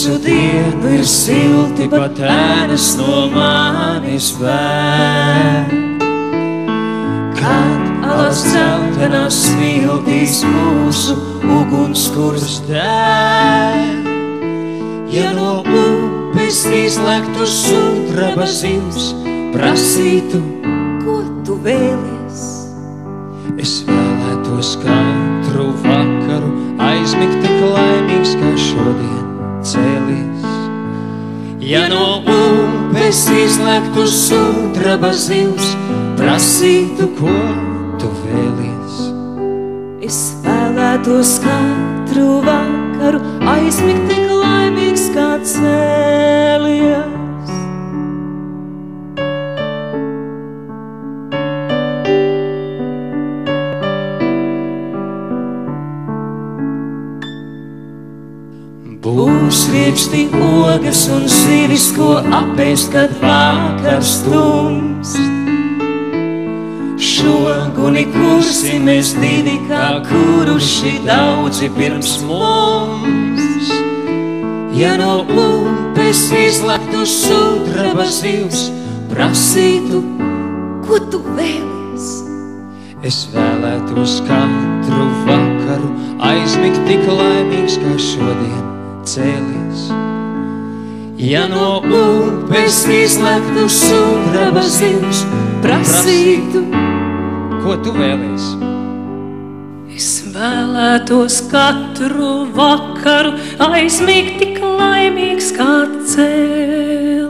visu dienu ir silti, pat ēnas no manis vēr. Kad alas dzeltenās smiltīs mūsu ugunskurs dēr, ja no upes izlektu sudraba zivs, prasītu, ko tu vēlies. Es vēlētos katru vakaru aizmigt tik laimīgs, kā šodien cēlies. Ja no upes izlektu sudraba zivs, prasītu, ko tu vēlies. Es vēlētos katru vakaru aizmigt tik laimīgs, kā cēlies. Būs rieksti ogas un zivis, ko apēst, kad vakars tums. Šoguni kursi mēs divi, kā kuruši daudzi pirms mums. Ja no upes izlektu sudraba zivs, prasītu, ko tu vēlies. Es vēlētos katru vakaru aizmigt tik laimīgs, kā šodien cēlies. Ja no upes izlektu sudraba zivs, prasītu, ko tu vēlies. Es vēlētos katru vakaru aizmigt tik laimīgs, kā cēlies.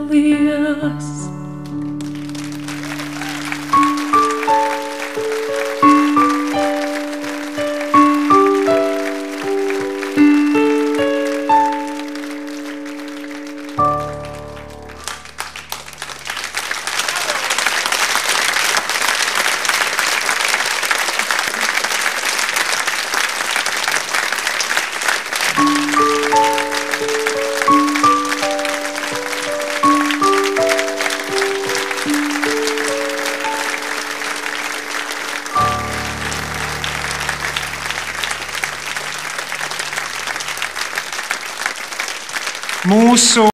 Mūsu